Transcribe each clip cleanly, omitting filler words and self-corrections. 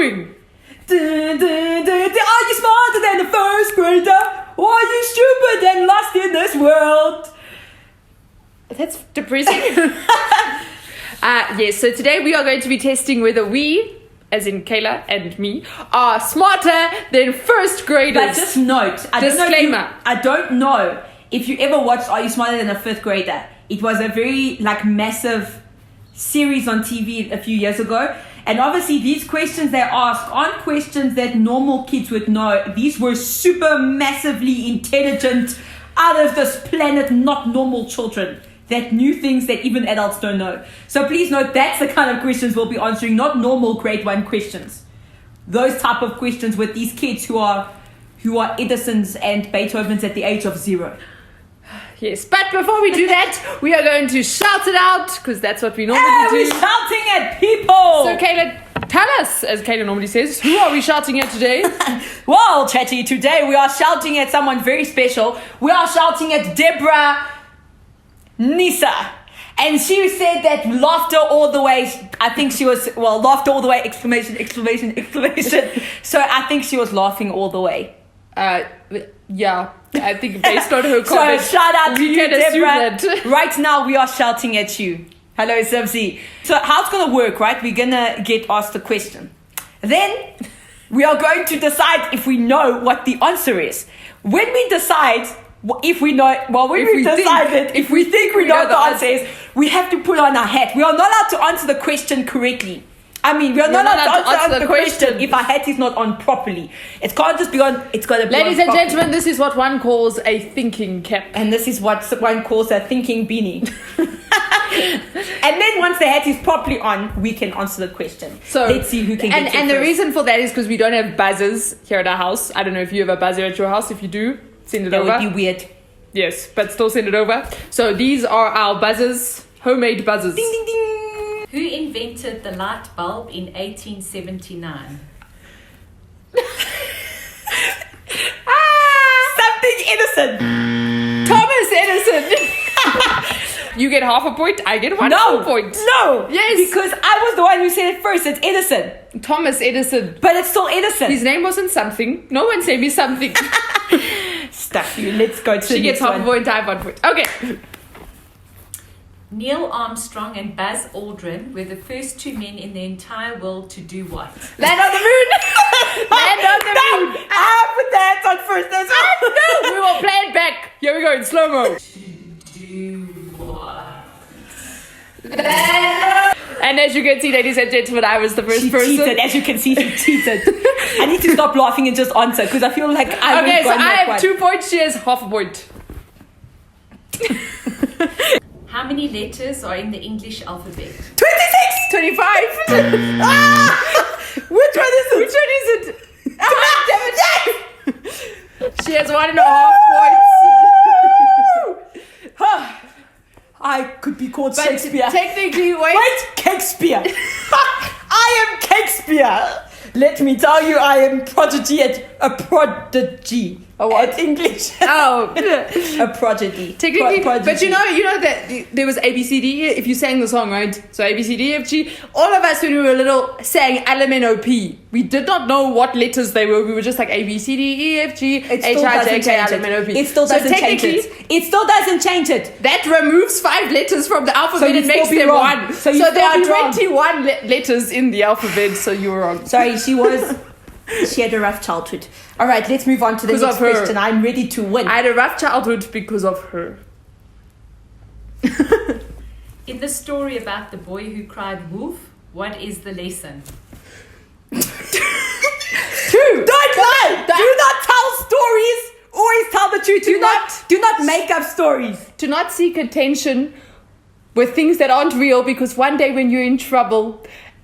doing? Are you smarter than a first grader? Or are you stupid and lost in this world? That's depressing. Yes, so today we are going to be testing whether we, as in Kayla and me, are smarter than first graders. But just note, I don't know if you ever watched Are You Smarter Than a Fifth Grader. It was a very massive series on TV a few years ago. And obviously these questions they ask aren't questions that normal kids would know. These were super massively intelligent, out of this planet, not normal children that knew things that even adults don't know. So please note that's the kind of questions we'll be answering, not normal grade 1 questions. Those type of questions with these kids who are Edisons and Beethovens at the age of 0. Yes, but before we do that, we are going to shout it out, because that's what we normally do. We're shouting at people! So Kayla, tell us, as Kayla normally says, who are we shouting at today? Well, Chatty, today we are shouting at someone very special. We are shouting at Deborah Nisa. And she said that laughter all the way, laughter all the way, exclamation. So I think she was laughing all the way. Yeah, I think based on her comment. So shout out to you, Deborah. That. Right now we are shouting at you. Hello, Sibs. So how it's going to work, right? We're going to get asked a question. Then we are going to decide if we know what the answer is. When we decide if we know, if we think we know the answer is, we have to put on our hat. We are not allowed to answer the question correctly. I mean, we are not allowed to answer the question if our hat is not on properly. It can't just be on, it's got to be Ladies on and properly. gentlemen, this is what one calls a thinking cap. And this is what one calls a thinking beanie. And then once the hat is properly on, we can answer the question. So let's see who can get it And the first. reason for that is because we don't have buzzers here at our house. I don't know if you have a buzzer at your house. If you do, send it over. That would be weird. Yes, but still send it over. So these are our buzzers, homemade buzzers. Ding, ding, ding. Who invented the light bulb in 1879? Something Edison. Thomas Edison. You get half a point, I get one full point. No. Yes. Because I was the one who said it first. It's Edison. Thomas Edison. But it's still Edison. His name wasn't something. No one said me something. Stuff you. Let's go to She the gets next half a one. point, I have 1 point. Okay. Neil Armstrong and Buzz Aldrin were the first 2 men in the entire world to do what? Land on the moon. Land on the moon. I put that on first. That's No, we will play it back. Here we go in slow-mo. Do what? And as you can see, ladies and gentlemen, I was the first person. Cheated. As you can see, she cheated. I need to stop laughing and just answer because I feel like I Okay, so got I that have one. 2 points. She has half a point. How many letters are in the English alphabet? 26! 25. Which one is it? Which one is it? Ah, damn it. She has 1.5 points. I could be called But Shakespeare. technically, wait. Shakespeare. I am Shakespeare. Let me tell you, I am a prodigy. A what? At English. Oh. A prodigy. Technically, Prodigy. but you know that there was ABCD if you sang the song, right? So ABCDEFG. All of us when we were little sang LMNOP. We did not know what letters they were. We were just like ABCDEFG, It still doesn't change it. LMNOP. It still doesn't change technically, it. It still doesn't change it. that removes 5 letters from the alphabet you'd and makes still be them wrong. 1. So So you there'll be still are wrong. 21 letters in the alphabet. So you were wrong. Sorry, she had a rough childhood. All right, let's move on to the Because next of her. question. I'm ready to win. I had a rough childhood because of her. In the story about the boy who cried wolf, what is the lesson? 2. Don't lie. Do not tell stories. Always tell the truth. Do not make up stories. Do not seek attention with things that aren't real, because one day when you're in trouble,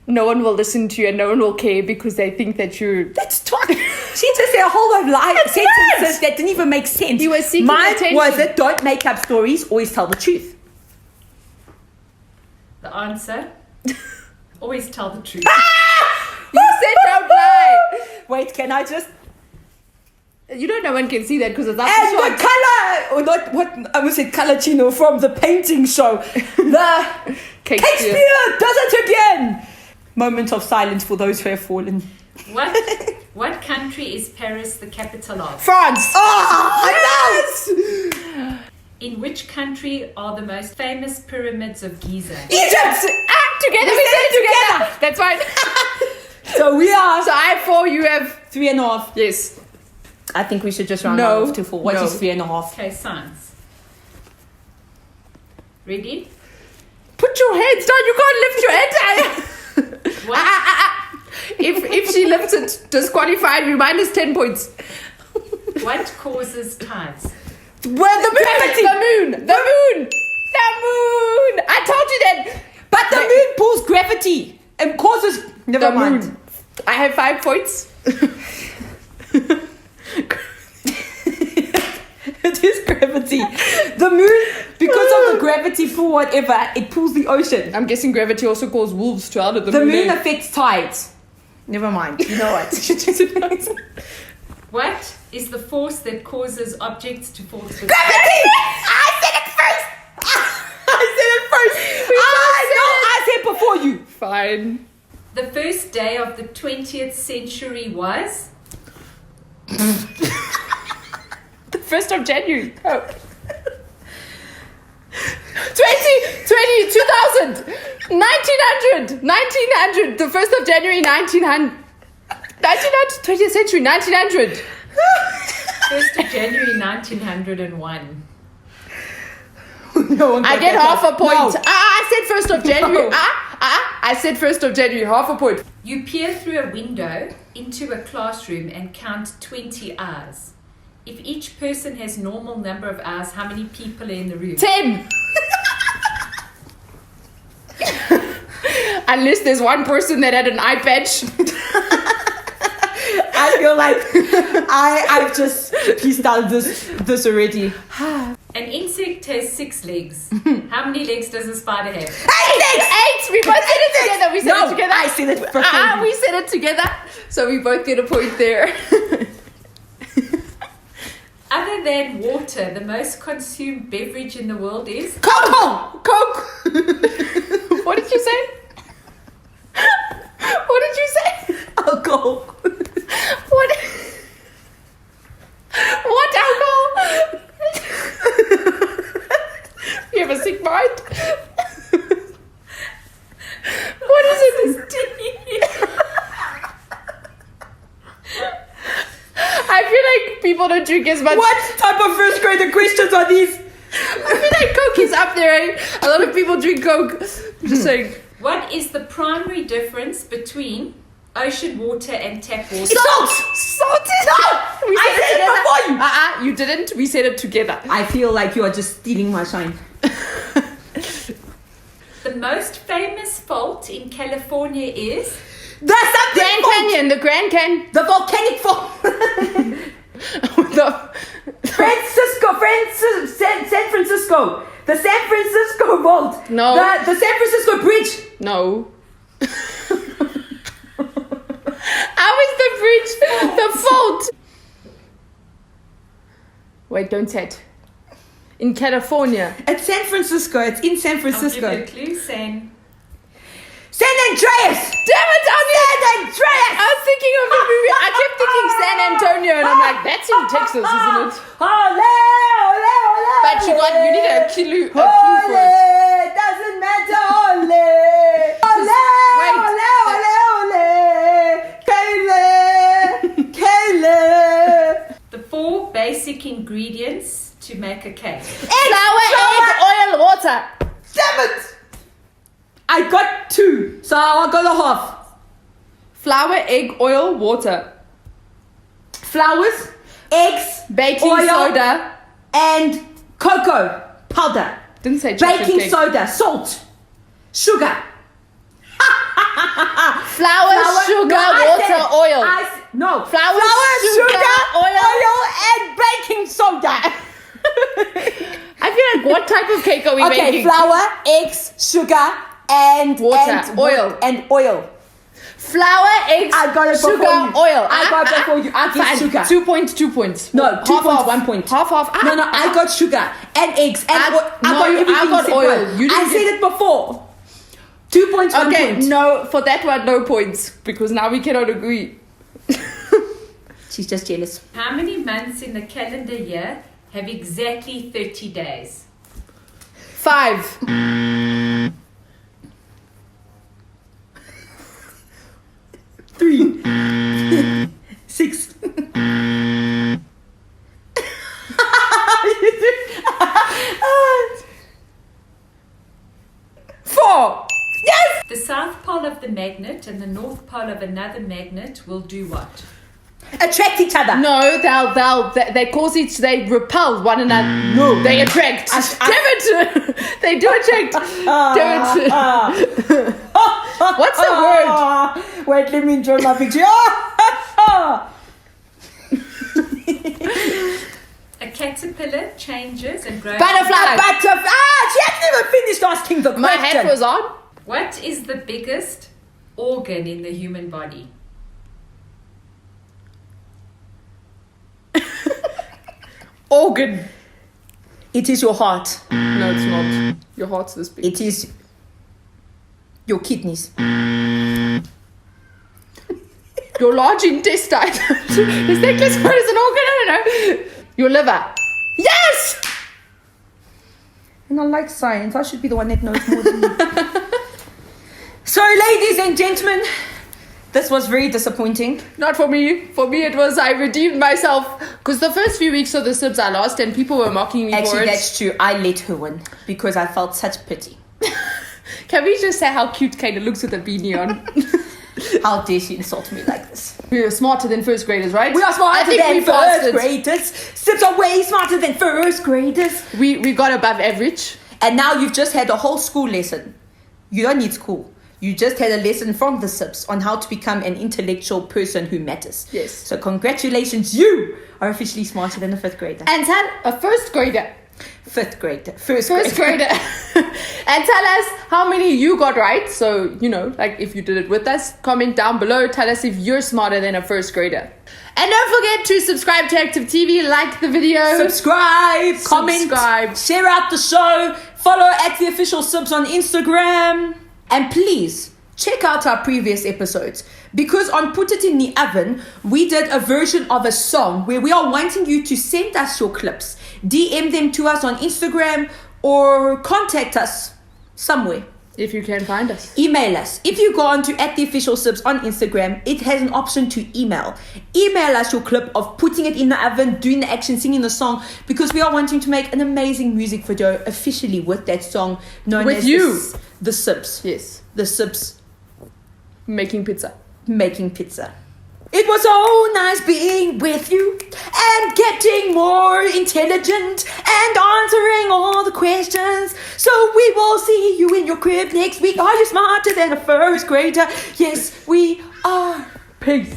no one will listen to you and no one will care because they think that you're... Let's talk. She just said a whole lot of lies, sentences that didn't even make sense. You were seeking Mine attention. was it, don't make up stories, always tell the truth. The answer? Always tell the truth. You said don't lie. Wait, can I just... You know no one can see that because it's And after the colour, or not, what, I almost said colour chino from the painting show. The Shakespeare. Shakespeare does it again. Moment of silence for those who have fallen. What country is Paris the capital of? France. Oh, yes! In which country are the most famous pyramids of Giza? Egypt. Together. We said it together. That's right. So we are. So I have 4. You have 3.5. yes. I think we should just round No. off to 4. What No. is 3.5? Okay, science. Ready? Put your hands down. You can't lift your head. What? If she lifts it, disqualified. You minus 10 points. What causes tides? Well, the moon. Gravity. The moon. The moon. The moon. I told you that. But the moon pulls gravity and causes. Never The mind. moon. I have 5 points. It is gravity. The moon, because of the gravity pull, whatever, it pulls the ocean. I'm guessing gravity also calls wolves to out of the The moon. moon affects tides. Never mind. You know what? What is the force that causes objects to fall to the Gravity! I said it first! I said before you. Fine. The first day of the 20th century was? The 1st of January. Oh. 2000, 1900, the 1st of January, 1900, 20th century, 1900. 1st of January 1901. No one I got get that half a up. point. No. I said 1st of January. No. I said 1st of January, half a point. You peer through a window into a classroom and count 20 eyes. If each person has normal number of eyes, how many people are in the room? 10. Unless there's one person that had an eye patch. I feel like I've just pieced out this already. An insect has 6 legs. How many legs does a spider have? 8. We both said it together. We said No, it together. I said it before you. We said it together. So we both get a point there. Other than water, the most consumed beverage in the world is? Coke. What did you say? What did you say? Alcohol. What? What alcohol? You have a sick mind. What is it? I feel like people don't drink as much. What type of first grader questions are these? I feel like Coke is up there. Eh? A lot of people drink Coke. Just saying. What is the primary difference between ocean water and tap water? Salt! Salt. No! We I said it before you. You didn't. We said it together. I feel like you are just stealing my shine. The most famous fault in California is? The something Grand fault. Canyon. The Grand Canyon. The volcanic fault. San Francisco. The San Francisco vault. No. The San Francisco bridge. No. How is the bridge the fault? Wait, don't say it. In California. At San Francisco. It's in San I'll Francisco. give you a clue, San. San Andreas. Damn it, San Andreas. I was thinking of the movie. I kept thinking San Antonio, and I'm like, that's in Texas, isn't it? Ole, ole, ole. But you need a clue for it. Ole, doesn't matter. Ole. Ole, Wait. ole, ole, ole. Kayla. The 4 basic ingredients to make a cake. Flour, egg, oil, water. Damn it. I got 2, so I'll go the half. Flour, egg, oil, water. Flowers, eggs, Baking oil, soda. and cocoa powder. Didn't say chocolate Baking cake. soda, salt, sugar. Flour, sugar, water, oil. No. Flour, sugar, oil, and baking soda. I feel like, what type of cake are we Okay, making? flour, eggs, sugar, and Water, and oil. and oil. Flour, eggs, I got it sugar, before you. oil. I got it before you. I give Fine. sugar. 2 points, 2 points. No, 2 half points, off. 1 point. Half off. No, I got sugar and eggs and I- I no, got everything I got you said oil. right. You didn't I said it before. 2 points, 1 Okay, point. no, for that one, no points. Because now we cannot agree. She's just jealous. How many months in the calendar year have exactly 30 days? 5. 3. 6. 4. Yes! The south pole of the magnet and the north pole of another magnet will do what? Attract each other. No, they cause they repel one another. No, they attract. Damn it! They do attract. Damn it! What's the word? Wait, let me enjoy my picture. A caterpillar changes and grows. Butterfly. She hasn't even finished asking the question. My hat was on. What is the biggest organ in the human body? Organ. It is your heart. No, it's not. Your heart's this big. It is your kidneys. Your large intestine. Is that classified as an organ? I don't know. Your liver. Yes! And I like science. I should be the one that knows more than you. So, ladies and gentlemen, this was very disappointing. Not for me. For me, it was I redeemed myself. Because the first few weeks of the Sibs I lost and people were mocking me for it. Actually, that's true. I let her win because I felt such pity. Can we just say how cute Kayla looks with a beanie on? How dare she insult me like this? We are smarter than first graders, right? We are smarter I think than we first passed it. graders. Sibs are way smarter than first graders. We got above average. And now you've just had a whole school lesson. You don't need school. You just had a lesson from the Sibs on how to become an intellectual person who matters. Yes. So congratulations, you are officially smarter than a fifth grader. And tell a first grader. Fifth grader. First grader. And tell us how many you got right. So, like if you did it with us, comment down below. Tell us if you're smarter than a first grader. And don't forget to subscribe to Active TV, like the video. Subscribe, comment, share out the show, follow at the official Sibs on Instagram. And please check out our previous episodes because on Put It in the Oven, we did a version of a song where we are wanting you to send us your clips, DM them to us on Instagram or contact us somewhere. If you can find us. Email us. If you go on to at the official Sibs on Instagram, it has an option to email. Email us your clip of putting it in the oven, doing the action, singing the song, because we are wanting to make an amazing music video officially with that song known with as you. The Sibs. Yes. The Sibs Making pizza. making pizza. It was so nice being with you and getting more intelligent and answering all the questions. So we will see you in your crib next week. Are you smarter than a first grader? Yes, we are. Peace.